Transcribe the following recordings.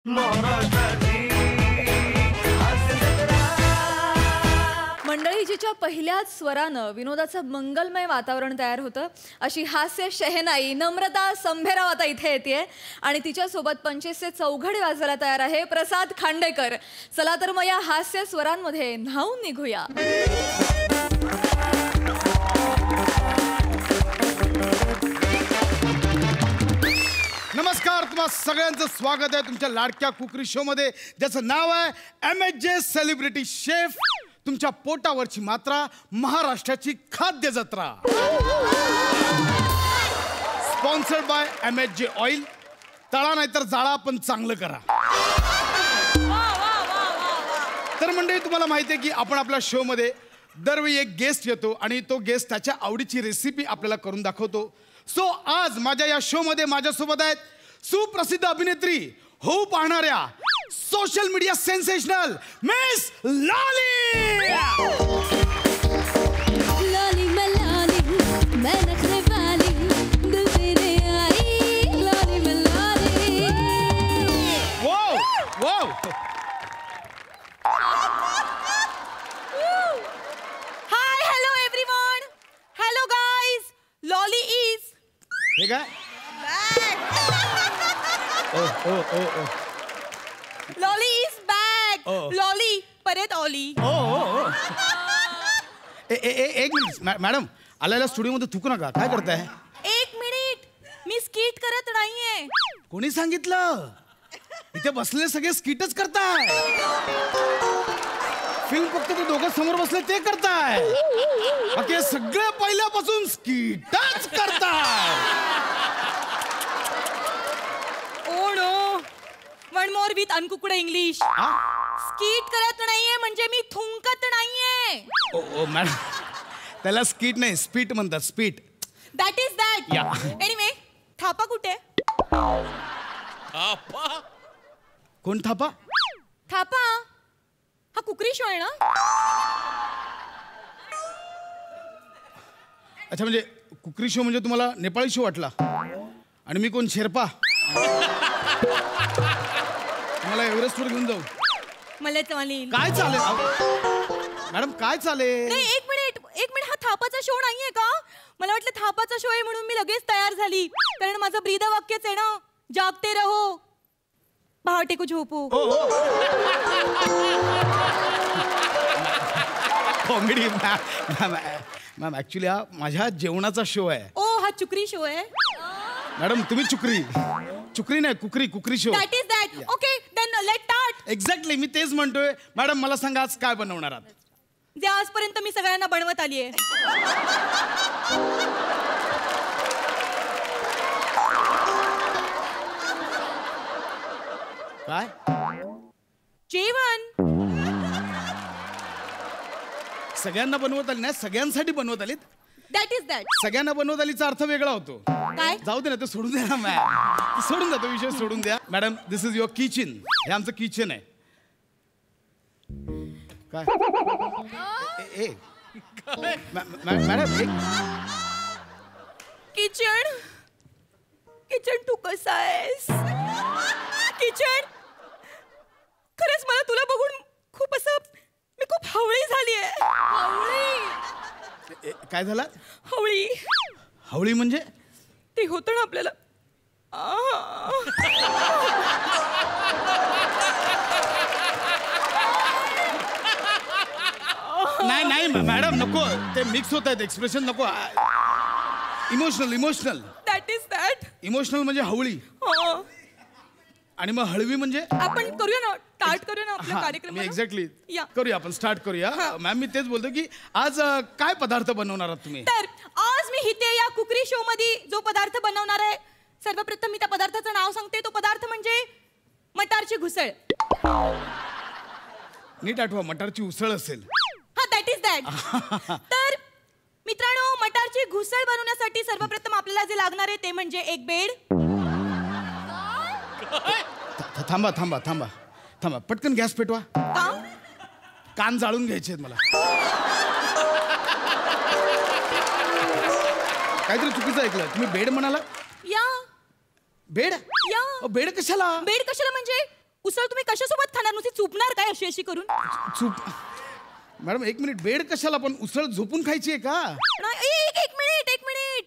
मंडळी जिच्या पहिल्याच स्वरानं विनोदाचं मंगलमय वातावरण तयार होतं अशी हास्य शहनाई नम्रता संभेराव आता इथे येते आणि तिच्यासोबत पंचेसचे चौघडे वाजवायला तयार आहे प्रसाद खांडेकर. चला तर मग या हास्य स्वरांमध्ये न्हावून निघूया. नमस्कार, तुम्हा सगळ्यांचं स्वागत आहे तुमच्या लाडक्या कुकरी शो मध्ये, ज्याचं नाव आहे MHJ सेलिब्रिटी शेफ. तुमच्या पोटावरची मात्रा, महाराष्ट्राची खाद्य जत्रा. Sponsored by MHJ oil. तळा नाही तर जाळा, पण चांगलं करा. तर मंडळी, तुम्हाला माहिती आहे की आपण आपल्या शो मध्ये दरवेळी एक गेस्ट येतो आणि तो गेस्ट त्याच्या आवडीची रेसिपी आपल्याला करून दाखवतो. सो आज माझ्या या शो मध्ये माझ्यासोबत आहेत सुप्रसिद्ध अभिनेत्री, होऊ पाहणाऱ्या, social media sensational miss lolly. Lolly मैं लॉली, मैं नखरे वाली, दिल तेरे आई, लॉली मैं lolly. Wow wow. High, hello everyone. Hello guys. Lolly is हे काय? Lolly is back. लॉली परत ऑली. एक मिनिट मॅडम, आलेल्या स्टुडिओमध्ये थुकू नका. काय करताय? एक मिनिट, मी स्किट करत नाहीये. कोणी सांगितलं? इथे बसलेले सगळे स्किटच करताय. फिल्म फक्त ते दोघं समोर बसले ते करताय. बाकी सगळे पहिल्यापासून स्किटच करताय. Oh no, one more with uncooked English. Skit करत नाहीये म्हणजे मी थुंकत नाहीये. ओ मॅडम, त्याला स्किट नाही, स्पीट म्हणतात. Spit. That is that. Anyway, Thapa कुठे? कोण थापा? थापा हा कुकरी शो आहे ना? अच्छा, म्हणजे कुकरी शो म्हणजे तुम्हाला नेपाळी शो वाटला आणि मी कोण, शेर्पा? मला एव्हरेस्टवर घेऊन जाऊ? मला चालेल. काय चालेल मॅडम, काय चालेल? नाही, एक मिनिट, हा थापाचा शो नाहीये का? मला वाटलं थापाचा शो आहे म्हणून मी लगेच तयार झाली, कारण माझं ब्रीद वाक्यच आहे ना, जागते रहो पहाटे को झोपो. कॉमेडी मॅम, ऍक्च्युली हा माझ्या जेवणाचा शो आहे. ओ, हा चुकरी शो आहे. मॅडम तुम्ही चुकरी नाही, cookery show. That is that. Okay, then let start. Exactly, मी तेच म्हणतोय. मॅडम मला सांगा, आज काय बनवणार आहात? जे आजपर्यंत मी सगळ्यांना बनवत आली आहे. काय? जेवण. सगळ्यांना बनवत आली नाही, सगळ्यांसाठी बनवत आलीत. That is that. सगळ्यांना बनवत आलीचा अर्थ वेगळा होतो. काय? जाऊ दे ना, ते सोडून द्या ना मॅम. सोडून द्या, तो विषय सोडून द्या. Madam, this is your kitchen. हे आमचं किचन आहे. काय? मॅडम, किचन तू कसा आहेस? किचन, खरंच मला तुला बघून खूप मी खूप हवळी झाली आहे. काय झालं? हवळी म्हणजे? ते होतं ना आपल्याला. नाही मॅडम, नको. ते मिक्स होत आहेत एक्सप्रेशन. नको. Emotional. That is that. Emotional म्हणजे हवळी. आणि मग हळवी म्हणजे? आपण करूया ना, स्टार्ट करूया ना आपला कार्यक्रम. एक्झॅक्टली, करूया आपण, स्टार्ट करूया. मॅम, मी तेच बोलतो की आज काय पदार्थ बनवणार आहात तुम्ही? तर आज मी इथे या कुकरी शो मध्ये जो पदार्थ बनवणार आहे, सर्वप्रथम मी त्या पदार्थाचं नाव सांगते. तो पदार्थ म्हणजे मटारची घुसळ. नीट आठवा, मटारची उसळ असेल. हा, दॅट इज दॅट. तर मित्रांनो, मटारची घुसळ बनवण्यासाठी सर्वप्रथम आपल्याला जे लागणार आहे ते म्हणजे एक बेड. थांबा, पटकन गॅस पेटवा. कान जाळून घ्यायचे आहेत मला. काहीतरी चुकीचं ऐकलं. तुम्ही बेड म्हणाला? या बेड? या बेड कशाला? बेड कशाला म्हणजे उसळ तुम्ही कशासोबत खाणार? नुसती चुपणार काय अशी अशी करून? चूप मॅडम, 1 मिनिट. बेड कशाला? पण उसळ झोपून खायची आहे का? एक मिनिट.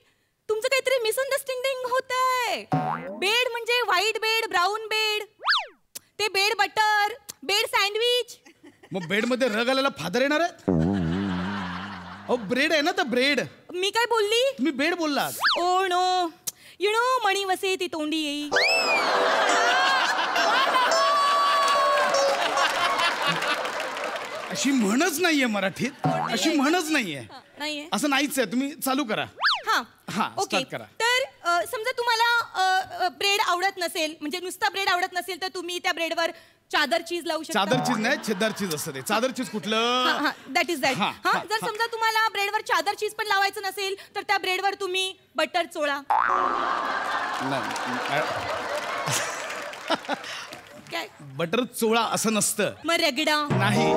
तुमचं काहीतरी मिसअंडरस्टँडिंग होत आहे. बेड म्हणजे व्हाईट बेड, ब्राऊन बेड, ते बेड बटर, बेड सँडविच. मग बेड मध्ये रग आलेला फादर येणार आहे? अहो ब्रेड आहे ना, तर ब्रेड. मी काय बोलली? तुम्ही बेड बोललात. ओ नो, यु नो, मणी वसे ती तोंडी येई. अशी म्हणच नाहीये मराठीत. अशी म्हणच नाहीये. नाहीये असं नाहीच आहे. तुम्ही चालू करा. हा, ओके. start करा. तर समजा तुम्हाला ब्रेड आवडत नसेल, म्हणजे नुसता ब्रेड आवडत नसेल, तर तुम्ही त्या ब्रेडवर चादर चीज लावू शकता. चादर चीज नाही, छेदार चीज असतं ते. चादर चीज कुठलं? That is that. जर समजा तुम्हाला ब्रेडवर चादर चीज पण लावायचं नसेल, तर त्या ब्रेडवर तुम्ही बटर चोळा. काय बटर चोळा असं नसतं. मग रगडा, नाही,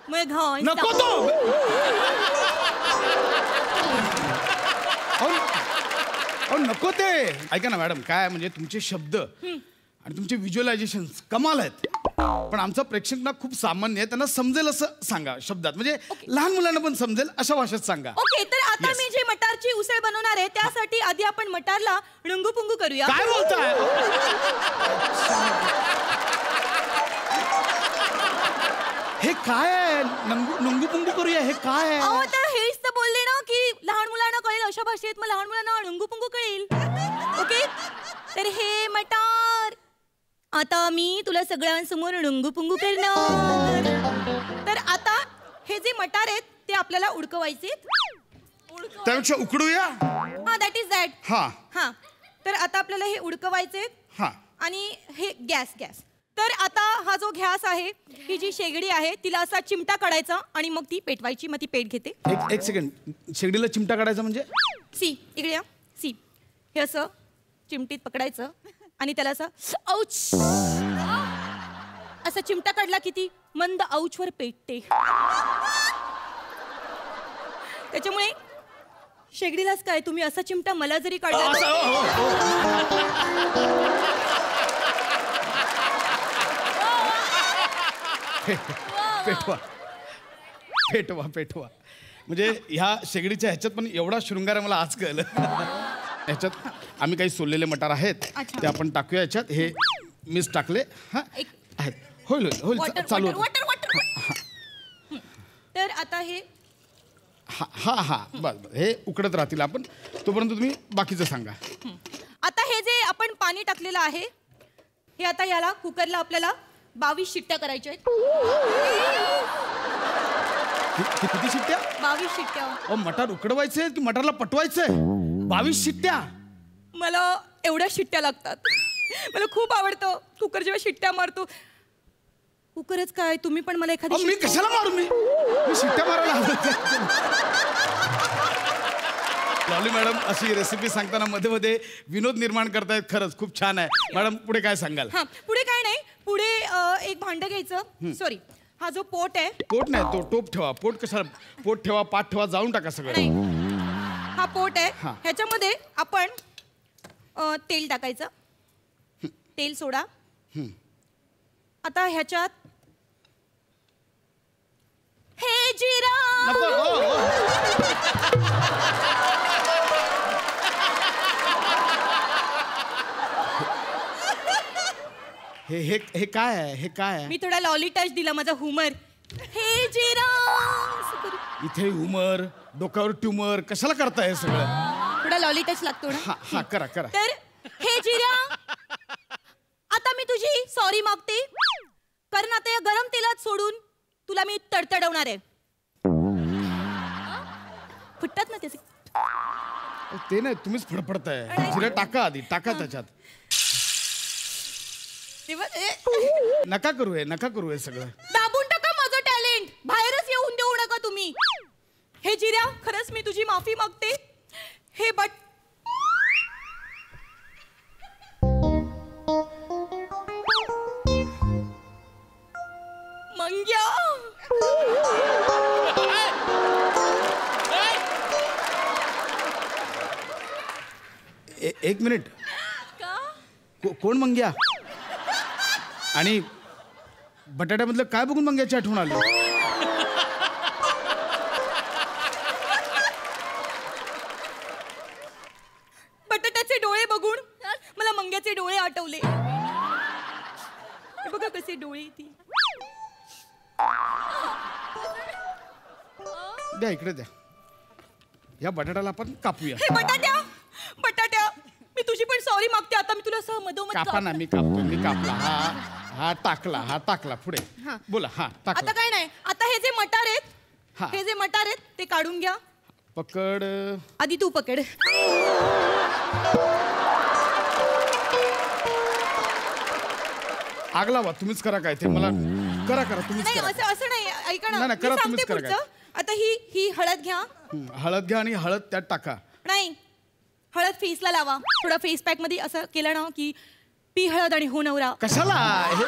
मग घास. नको तो. अहो नको ते. ऐका ना मॅडम, काय म्हणजे तुमचे शब्द आणि तुमचे व्हिज्युअलायझेशन कमाल आहेत, पण आमचा प्रेक्षक ना खूप सामान्य आहे. त्यांना समजेल असं सांगा शब्दात, म्हणजे लहान मुलांना पण समजेल अशा भाषेत सांगा. ओके. तर आता Yes. मी जे मटारची उसळ बनवणार आहे, त्यासाठी आधी आपण मटारला नुंगू पुंगू करूया. काय बोलताय? हे काय आहे? नंगू पुंगू करूया, हे काय आहे? अहो, तर हेच तर बोलले ना की लहान मुलांना कळेल अशा भाषेत, मग लहान मुलांना नुंगू पुंगू कळेल. ओके. तर हे मटार आता मी तुला सगळ्यांसमोर नुंगू पुंगू करणार. तर आता हे जे मटार आहेत ते आपल्याला उडकवायचे. त्यापेक्षा उकडूया. That is that. हा. तर आता आपल्याला हे उडकवायचे. हा. आणि हे गॅस. तर आता हा जो गॅस आहे, ही जी शेगडी आहे, तिला असा चिमटा काढायचा आणि मग ती पेटवायची. मग ती पेट घेते. एक सेकंड. शेगडीला चिमटा काढायचा म्हणजे? सी, इकडे या. सी, हे असं चिमटीत पकडायचं आणि त्याला असं औच असा चिमटा काढला की ती मंद औचवर पेटते. त्याच्यामुळे शेगडीलाच काय, तुम्ही असा चिमटा मला जरी काढला पेटवा. म्हणजे ह्या शेगडीच्या ह्याच्यात पण एवढा शृंगार आहे मला आज कळलं. ह्याच्यात आम्ही काही सोललेले मटार आहेत, ते आपण टाकूया ह्याच्यात. हे मीच टाकले. हा आहेत. होईल चालू. तर आता हे हा बस हे उकडत राहतील. आपण तोपर्यंत तुम्ही बाकीचं सांगा. आता हे जे आपण पाणी टाकलेलं आहे, हे आता याला कुकरला आपल्याला 22 शिट्ट्या करायच्या आहेत. किती शिट्ट्या? 22 शिट्ट्या. मटार उकडवायचे की मटारला पटवायचंय? 22 शिट्ट्या? मला एवढ्या शिट्ट्या लागतात. मला खूप आवडतं कुकर जेव्हा शिट्ट्या मारतो. कुकरच काय, तुम्ही पण मला एखादी. मी कशाला मारू? मी शिट्ट्या मारायला. लॉली मॅडम अशी रेसिपी सांगताना मध्ये मध्ये विनोद निर्माण करतायत. खरंच खूप छान आहे. मॅडम पुढे काय सांगाल? पुढे काय नाही. पुढे एक भांडं घ्यायचं. सॉरी, हा जो पोट आहे. पोट नाही, तो टोप ठेवा. पोट कशाला? पोट ठेवा, पाठ ठेवा, जाऊन टाका सगळं. हा पोट आहे. ह्याच्यामध्ये आपण तेल टाकायचं. तेल सोडा. आता ह्याच्यात हे जिरा. हे काय आहे? हे काय आहे? मी थोडा लॉली टच दिला, माझा हुमर. हे जिरा. इथे हुमर, डोक्यावर ट्यूमर, कशाला करताय हे सगळं? थोडा लॉली टच लागतो ना. हा करा. तर हे जिरा, आता मी तुझी सॉरी मागते, कारण आता या गरम तेलात सोडून तुला मी तडतडवणार आहे. फुटतात ना त्याचे. ते नाही, तुम्हीच फडफडताय. जिरा टाका आधी, टाका त्याच्यात. नका करू हे सगळं. दाबून टाका माझं टॅलेंट. बाहेरच येऊन देऊ नका तुम्ही. हे जिऱ्या, खरंच मी तुझी माफी मागते. हे मंग्या. एक मिनिट. कोण मंग्या? आणि बटाट्यामधलं काय बघून मंग्याची आठवण आली? बटाट्याचे डोळे बघून मला मंग्याचे डोळे आठवले. हे बघा कसे डोळे ती. द्या इकडे द्या. या बटाट्याला आपण कापूया. हे बटाट्या बटाट्या मी तुझी पण सॉरी मागते. आता मी तुला असं मधोमध कापा ना. मी कापतो. मी कापला. हा टाकला पुढे. हा. बोला. हा टाकला. आता काय नाही. आता हे जे मटार आहेत हा. हे जे मटार आहेत ते काढून घ्या. पकड. आधी तू पकड. आग लावा. तुम्हीच करा काय ते. मला करा तुम्हीच नाही करा. असं नाही. ऐका ना नाही, मी करा, सांगते तुम्हीच करा पुढचं. आता ही हळद घ्या. हळद घ्या आणि हळद त्यात टाका. नाही हळद फेसला लावा. थोडा फेस पॅक मध्ये असं केलं ना की पी हळद आणि हो नवरा. कशाला हे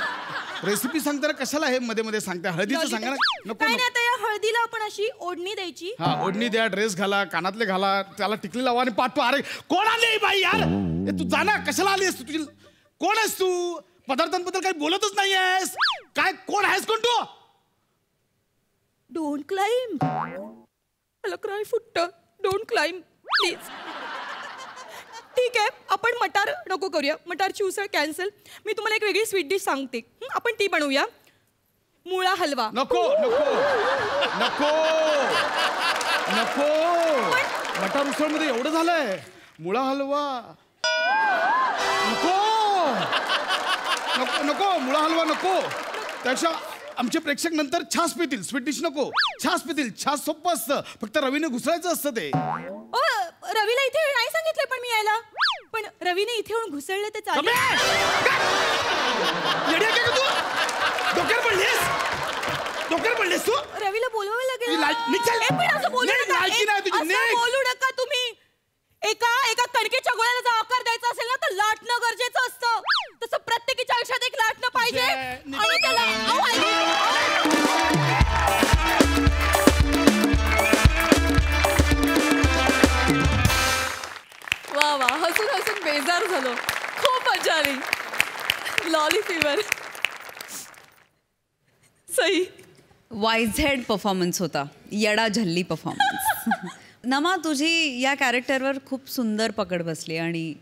रेसिपी सांगताना कशाला हे मध्ये मध्ये सांगता? हळदीचं सांगा ना. नको काय नाही. आता या हळदीला आपण अशी ओढणी द्यायची. हा ओढणी द्या. ड्रेस घाला. कानातले घाला. त्याला टिकली लावा आणि पाठवा. अरे कोण आली ही बाई यार? तू जा ना. कशाला आली आहेस तू? तुझी कोण आहेस तू? पदार्थांबद्दल काही बोलतच नाही आहेस. काय कोण आहेस कोण तू? Don't climb. मला क्राय फुटत. Don't climb please. ठीक आहे आपण मटार नको करूया. मटारची उसळ कॅन्सल. मी तुम्हाला एक वेगळी स्वीट डिश सांगते. आपण ती बनवूया. मुळा हलवा. नको मटार उसळ मध्ये एवढं झालंय. मुळा हलवा नको मुळा हलवा नको. त्यापेक्षा आमचे प्रेक्षक नंतर छास पितील. स्वीट डिश नको. छास पितील. छास सोपं असतं. फक्त रवीने घुसळायचं असतं ते. ओ रवीला इथे नाही सांगितलंय पण मी यायला. पण रवीने इथे येऊन घुसळले ते चालेल. येड्या काय तू? डोक्यावर पडलीस तू? रवीला बोलवावं लागेल. निघ. पण असं बोलू नाही, नका. लायकी नाही तुझी. असं निघ. बोलू नका तुम्ही. एका कणकेच्या गोळ्याला जर आकार द्यायचा असेल ना तर लाटणं गरजेचं असतं. तसं प्रत्येकीच्या आयुष्यात एक लाटणं पाहिजे. आणि त्याला वा हसून बेजार झालो. खूप मजा आली. Lolly fever. सही. वायझेड परफॉर्मन्स होता. येडा झल्ली परफॉर्मन्स. नमा तुझी या कॅरेक्टरवर खूप सुंदर पकड बसली. आणि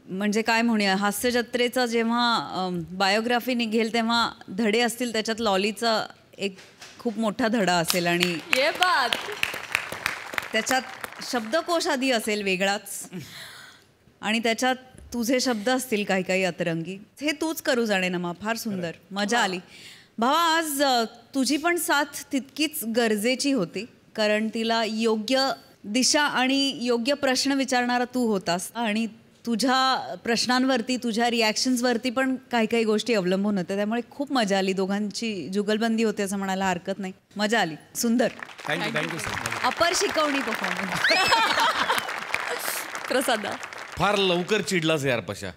म्हणजे काय म्हणूया हास्य जत्रेचा जेव्हा बायोग्राफी निघेल तेव्हा धडे असतील त्याच्यात लॉलीचा एक खूप मोठा धडा असेल. आणि ये बात. त्याच्यात शब्दकोश आधी असेल वेगळाच. आणि त्याच्यात तुझे शब्द असतील काही अतरंगी. हे तूच करू जाणे नमा. फार सुंदर मजा आली. भावा आज तुझी पण साथ तितकीच गरजेची होती. कारण तिला योग्य दिशा आणि योग्य प्रश्न विचारणारा तू होतास. आणि तुझ्या प्रश्नांवरती तुझ्या रिॲक्शन्सवरती पण काही गोष्टी अवलंबून होत्या. त्यामुळे खूप मजा आली. दोघांची जुगलबंदी होती असं म्हणायला हरकत नाही. मजा आली. सुंदर. थँक्यू अपर शिकवणी परफॉर्मन्स. प्रसादा. फार लवकर चिडलास यार पशा.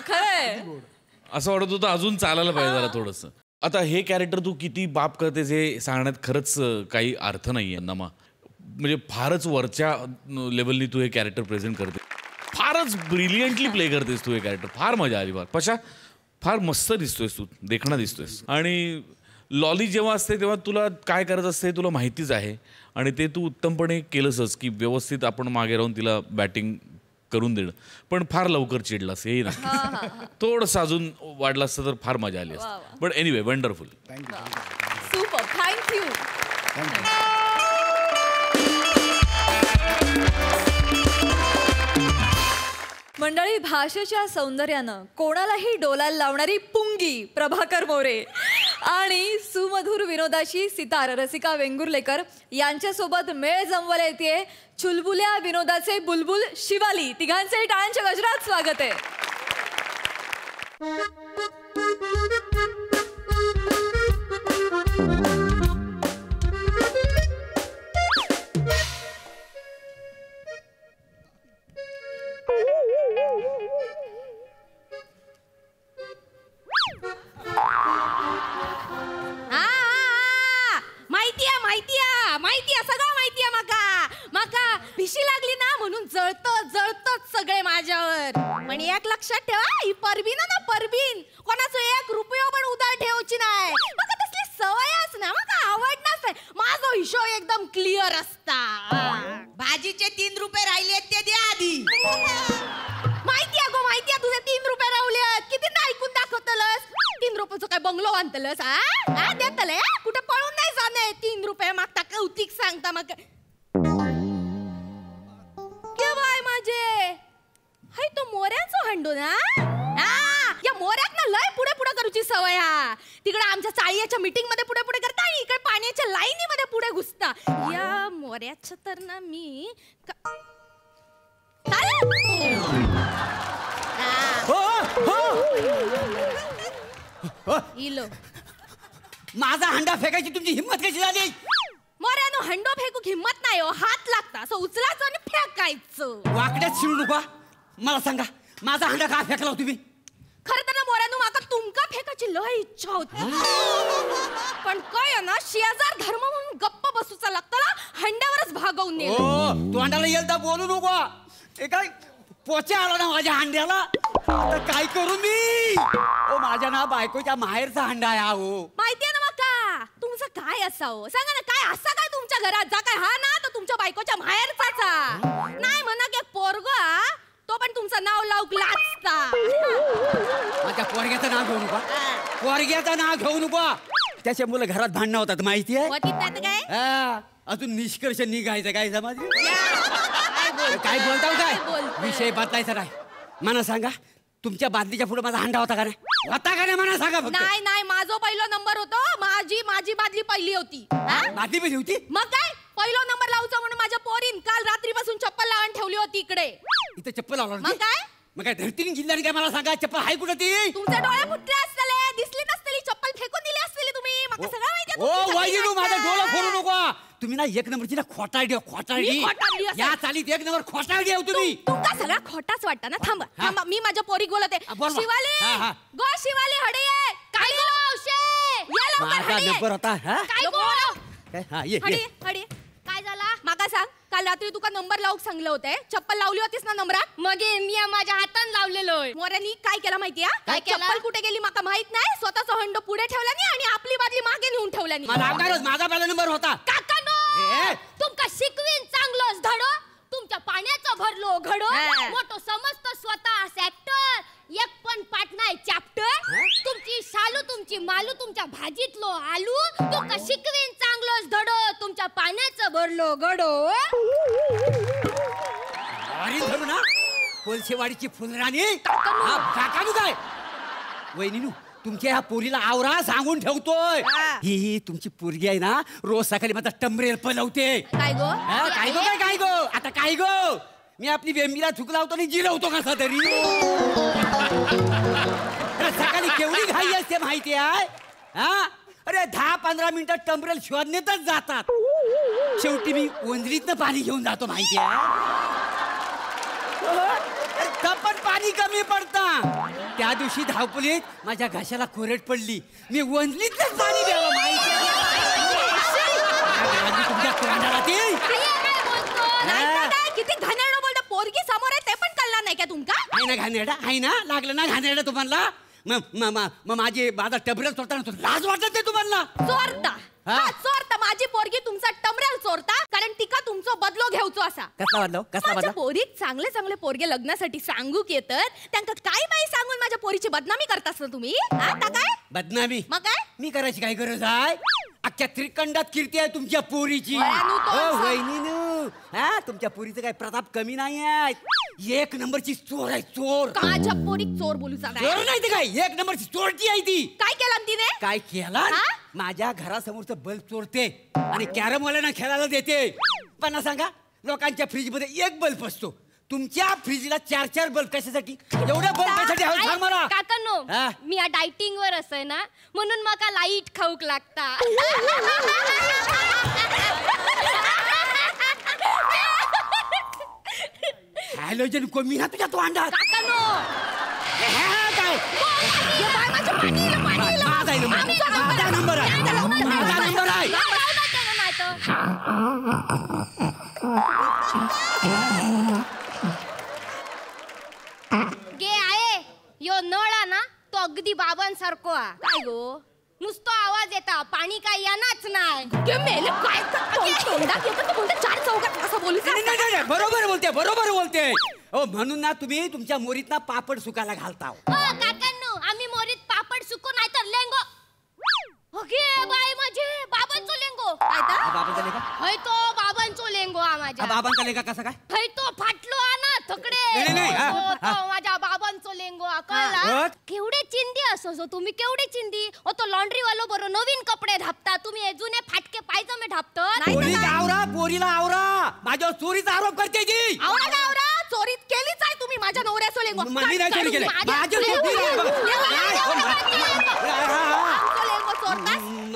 खरंय. असं वाटत होतं अजून चालायला पाहिजे जरा थोडंसं. आता हे कॅरेक्टर तू किती बाप करतेस हे सांगण्यात खरंच काही अर्थ नाही आहे नमा. म्हणजे फारच वरच्या लेवलनी तू हे कॅरेक्टर प्रेझेंट करते. फारच ब्रिलियंटली प्ले करतेस तू हे कॅरेक्टर. फार मजा आली. पशा फार मस्त दिसतोयस तू. देखणा दिसतोयस. आणि लॉली जेव्हा असते तेव्हा तुला काय करायचं असते तुला माहितीच आहे. आणि ते तू उत्तमपणे केलंसच की व्यवस्थित आपण मागे राहून तिला बॅटिंग करून देणं. पण फार लवकर चिडलास हेही नक्की. थोडंसं अजून वाढलं असतं तर फार मजा आली असते. But anyway wonderful. Super. Thank you. मंडळी भाषेच्या सौंदर्यानं कोणालाही डोलायला लावणारी पुंगी प्रभाकर मोरे आणि सुमधुर विनोदाची सितार रसिका वेंगुर्लेकर यांच्यासोबत मेळ जमवायला येते चुलबुल्या विनोदाचे बुलबुल शिवाली. तिघांचे टाळ्यांच्या गजरात स्वागत आहे. माहितीया सगळं माहितीया. माका भिशी लागली ना म्हणून जळतच सगळे माझ्यावर. पण एक लक्षात ठेवा ही परबीन ना परबीन बंगलो बांधतलस हा देतले कुठे पळून नाही जाणे 3 रुपये मागता कौतिक सांगता मग के बाय माझे हाय तो मोऱ्याचो हंडो ना या मोऱ्यात ना लय पुढे पुढे करूची सवय हा तिकडे आमच्या चाळीच्या मीटिंग मध्ये पुढे पुढे करता आणि इकडे पाण्याच्या लाईनी मध्ये पुढे घुसता या मोऱ्याचं तर ना मी इलो माझा हंडा फेकायची तुमची हिंमत कशी झाली मोऱ्यानो हंडो फेकूक हिंमत नाही हो हात लागता असं उचलायचं आणि फेकायचं वाकड्यात शिरू नका मला सांगा माझा हंडा का फेकला तुम्ही खरं तर ना मोऱ्यानो माका तुमका फेकायची लय इच्छा होती पण काय ना शेजार धर्म म्हणून गप्प बसूचा लागतं हंड्यावरच भागवून नेलं तू हंड्याला येलदा बोलू नको हे काय पोचे आला ना माझ्या हंड्याला आता काय करू मी माझ्या ना बायकोच्या माहेरचा हंडा आहे हो माहितीये ना माका तुमचं काय असावं सांगा ना काय असा काय तुमच्या घरात जा काय हा ना तर तुमच्या बायकोच्या माहेरचा नाही म्हणा की पोरगा तो पण तुमचं नाव लावूक लाचता माझ्या पोरग्याचं नाव घेऊ नका पोरग्याचं नाव घेऊ नका त्याच्या मुलं घरात भांडणं होतात माहितीये काय अजून निष्कर्ष निघायचं काय समाज काय बोलताव काय विषय बदलायचा नाही मला सांगा तुमच्या बादलीच्या पुढे माझा हंडा होता का नाही मला सांगा नाही नाही माझा पहिला नंबर होतो माझी बादली पहिली होती बादली पहिली होती मग काय पहिला नंबर लावचा म्हणून माझ्या पोरीन काल रात्रीपासून चप्पल लावून ठेवली होती इकडे इथे चप्पल लावला मग काय धरतीने जिल्ह्याने काय मला सांगा चप्पल आहे कुठे ती तुमच्या डोळे फुटले असतले दिसली नसतली चप्पल फेकून दिली असतली तुम्ही मला सगळं माहिती ओ वाईलू माझा डोळा फोडू नको तुम्ही ना एक नंबरची ना खोटारडी या चालीत एक नंबर खोटारडी आहे तुम्ही तुमका सगळा खोटाच वाटतं ना थांबा थांबा मी माझ्या पोरीक बोलते शिवाली गो शिवाली हडे काय गो औषे या लवकर हडे नंबर होता काय गो हा ये हडे काय झाला माका सांग काल रात्री तुका नंबर लावूक सांगलं होते चप्पल लावली होतीस ना नंबरात मग मी माझ्या हातान लावलेलोय मोऱ्यानी काय केलं माहितीये काय चप्पल कुठे गेली माका माहित नाही स्वतःचा हंडो पुढे ठेवला नाही आणि आपली बादली मागे नेऊन ठेवला नाही माझा पहिला नंबर होता काकानो तुमका शिकवीन चांगलोच धडो तुमच्या पाण्याचं भरलो घडो मोठो समजतो स्वतः ऍक्टर एक पण पाठ नाही चॅप्टर तुमची शालू तुमची मालू तुमच्या भाजीतलो आलू तुमका शिकवीन चांगलोच धडो तुमच्या पाण्याचं भरलो घडो अरे धरू ना कोलशेवाडीची फुलराणी काकानू काय वहिनीनू तुमच्या ह्या पोरीला आवरा सांगून ठेवतोय ही तुमची पोरगी आहे ना रोज सकाळी माझा टमरेल पलवते काय गो काय गो आता काय गो मी आपली बेंबीला थुक लावतो आणि जिरवतो कसा तरी सकाळी केवढी घाई असते माहिती आहे हा अरे 10-15 मिनिटात टमरेल शोधण्यातच जातात शेवटी मी वंजरीतनं पाणी घेऊन जातो माहिती आहे पण पाणी कमी पडता त्या दिवशी धावपलीत माझ्या घशाला कोरड पडली मी वंजलीतच पाणी द्यावं माहिती तुमच्या तोंडाला किती घाणेरडं बोलता पोरगी समोर आहे ते पण कळलं नाही का तुमका आहे ना घाणेरडा आहे ना लागलं ना घाणेरडा तुम्हाला मग माझा टबरेल चोरताना लाज वाटत नाही तुम्हाला चोरता माझी पोरगी तुमचा टमरेल चोरता कारण तिका तुमचा बदलो घेऊचो असा कसला बदलो पोरीक चांगले चांगले पोरगे लग्नासाठी सांगूक येतात त्यांना काय बाई सांगून माझ्या पोरीची बदनामी करतास ना तुम्ही आता काय बदनामी मग काय मी करायची काय गरज आहे अख्ख्या त्रिकंडात कीर्ती आहे तुमच्या पोरीची तुमच्या पोरीचं काय प्रताप कमी नाही आहे एक नंबरची चोर आहे चोर माझ्या पोरीक चोर बोलू चोर नाही ते काय एक नंबरची चोरटी आहे ती काय केलं तिने काय केलं माझ्या घरासमोरचं बल्ब चोरते आणि कॅरम वाल्यांना खेळायला देते पण सांगा लोकांच्या फ्रीज मध्ये एक बल्ब असतो तुमच्या फ्रीजला 4-4 बल्ब कशासाठी एवढ्या बल्ब कशासाठी हवं सांग मला काकांनो मी या डायटिंग वर असय ना म्हणून मला लाईट खाऊक लागता हॅलोजन कमी ना तुझ्या तोंडात काकांनो माझा नंबर आहे गे आहे यो नळा ना तो अगदी बाबांसारखो आ काय गो नुसतो आवाज येता पाणी काय येणाच नाही बरोबर बोलते म्हणून ना तुम्ही तुमच्या मोरीत ना पापड सुकायला घालता काकांनो आम्ही मोरीत पापड सुकू नाही तर लेंगो माझ्या बाबांचा लेंगा कसा काय है तो फाटलो ना थकडे नाही, नाही, हा, तो हा. माझ्या बाबांचो लेंगो हा. कळला केवढे चिंदी असो तुम्ही केवढे चिंदी तो लॉन्ड्री वालो बरो नवीन कपडे धापता तुम्ही हे जुने फाटके पायजमे धापतो पोरीला आवरा पोरीला आवरा माझ्यावर चोरीचा आरोप करते जी आवरा चोरीत केलीच आहे तुम्ही माझ्या नवऱ्याचो लेंगो मी नाही चोरी केली. माझ्या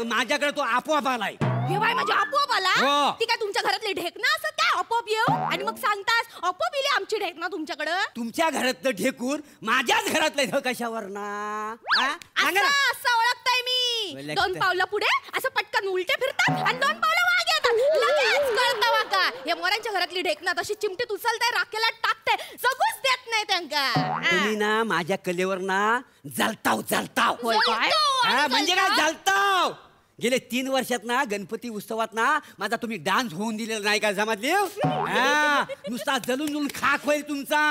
माझ्याकडे तो आपोआप आलाय हे बाय माझ्या आपोआप आला हो. ती काय तुमच्या घरातली ढेकणं असत काय आपोआप येऊ आणि मग सांगतास आपोआप येली आमची ढेकणं तुमच्याकडं तुमच्या घरातलं ढेकूर माझ्याच घरातलं कशावर ना असं ओळखताय मी ओळखताय. 2 पावलं पुढे असं पटकन उलटे फिरतात आणि 2 पावलं मागे येतात लगेच कळतं वाका हे मोरांच्या घरातली ढेकणं तशी चिमटीत उचलताय राखेला टाकते जगूच देत नाही त्यांका तुम्ही ना माझ्या कलेवर ना जलताव होय काय? म्हणजे काय जलताव गेले 3 वर्षात ना गणपती उत्सवात ना माझा तुम्ही डान्स होऊन दिलेला नाही का जमातले नुसता जलून जलून खाक होईल तुमचा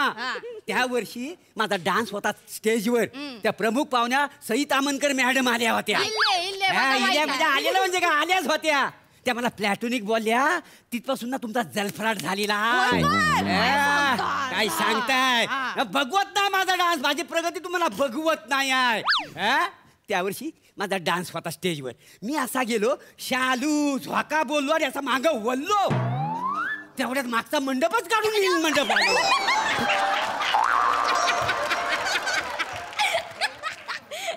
त्या वर्षी माझा डान्स होता स्टेजवर त्या प्रमुख पाहुण्या सई तामनकर मॅडम आल्या होत्या आलेल्या म्हणजे काय आल्याच होत्या त्या मला प्लॅटोनिक बोलल्या तिथपासून ना तुमचा जलफराट झालेला आहे काय सांगताय बघवत नाही माझा डान्स माझी प्रगती तुम्हाला बघवत नाही आहे त्या वर्षी माझा डान्स होता स्टेजवर मी असा गेलो शालू झोका बोललो आणि असा माग वल्लो तेवढ्यात मागचा मंडपच काढून येईल मंडप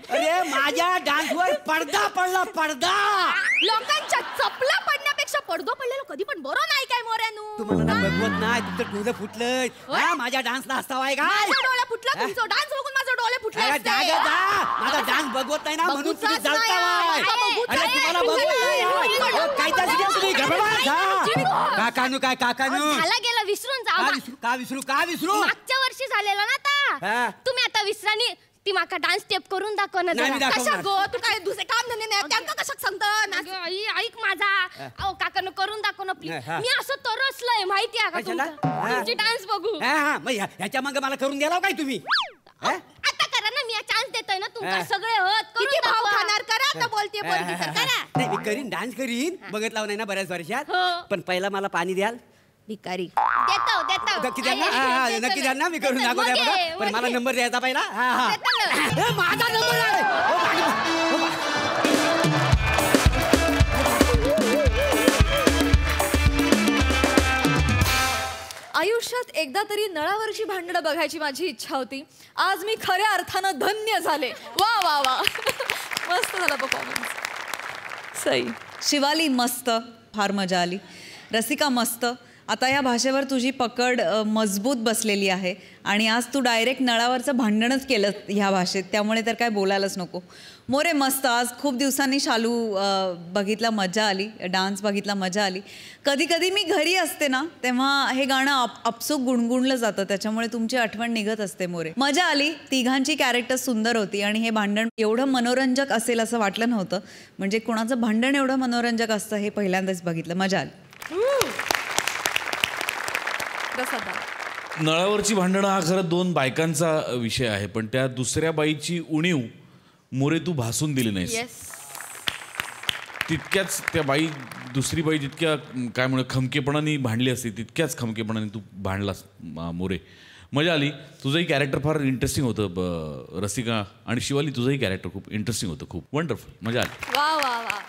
अरे माझ्या डान्सवर पडदा पडला पडदा लोकांच्या चपला पडण्यापेक्षा पडदो पडलेलो कधी पण बरं नाही काय मोऱ्यानू तुम्हाला ना बघवत नाही तुमचं डोळं फुटलंय माझ्या डान्सला हसावाय का माझा डोळे फुटला तुमचं डान्स बघून माझं डोळे फुटले माझा डान्स बघवत नाही ना म्हणून तुम्ही बघूचाच जळतावाय नाही. अरे तुम्हाला बघवत नाही काहीतरी तुम्ही घबराट काकानू काय काकानू झाला गेला विसरून जा का विसरू मागच्या वर्षी झालेला ना हा. आता तुम्ही आता विसरानी ती माका डान्स स्टेप करून दाखव ना नाही, मी जरा. दाखवणार. कशा गो तू काय दुसरे काम धंदे नाही त्यांना कशाक सांगतो ऐक माझा अहो काकानं करून दाखव ना प्लीज हा. मी असं तरसलंय माहिती आहे का कशाला? तुमचं? तुमची डान्स बघू मग ह्याच्या मागे मला करून द्याला काय तुम्ही आता करा ना मी चान्स देतोय ना हा. तुमका सगळे होत किती भाव खाणार करा आता बोलते पोरगी तर करा नाही मी करीन डान्स करीन बघितला नाही ना बऱ्याच वर्षात हो. पण पहिला मला पाणी द्याल भिकारी देतो नक्की द्याल ना नक्की द्याल ना मी करून दाखवते बघा पण मला नंबर द्यायचा पहिला माझा नंबर आहे आयुष्यात एकदा तरी नळावरची भांडणं बघायची माझी इच्छा होती. आज मी खऱ्या अर्थानं धन्य झाले. वा वा वा मस्त झाला परफॉर्मन्स. सई. शिवाली मस्त, फार मजा आली. रसिका मस्त. आता या भाषेवर तुझी पकड मजबूत बसलेली आहे आणि आज तू डायरेक्ट नळावरचं भांडणच केलं ह्या भाषेत, त्यामुळे तर काय बोलायलाच नको. मोरे मस्त. आज खूप दिवसांनी शालू बघितला, मजा आली. डान्स बघितला, मजा आली. कधी कधी मी घरी असते ना तेव्हा हे गाणं आपसूक गुणगुणलं जातं, त्याच्यामुळे तुमची आठवण निघत असते. मोरे मजा आली. तिघांची कॅरेक्टर सुंदर होती आणि हे भांडण एवढं मनोरंजक असेल असं वाटलं नव्हतं. म्हणजे कोणाचं भांडण एवढं मनोरंजक असतं हे पहिल्यांदाच बघितलं. मजा आली. नळावरची भांडणं हा खरं 2 बायकांचा विषय आहे, पण त्या दुसऱ्या बाईची उणीव मोरे तू भासून दिली नाहीस. तितक्याच त्या बाई, दुसरी बाई जितक्या काय म्हणू खमकेपणाने भांडली असते तितक्याच खमकेपणाने तू भांडलास मोरे. मजा आली. तुझंही कॅरेक्टर फार इंटरेस्टिंग होतं. रसिका आणि शिवाली तुझंही कॅरेक्टर खूप इंटरेस्टिंग होतं. खूप वंडरफुल. मजा आली. वा वा वा.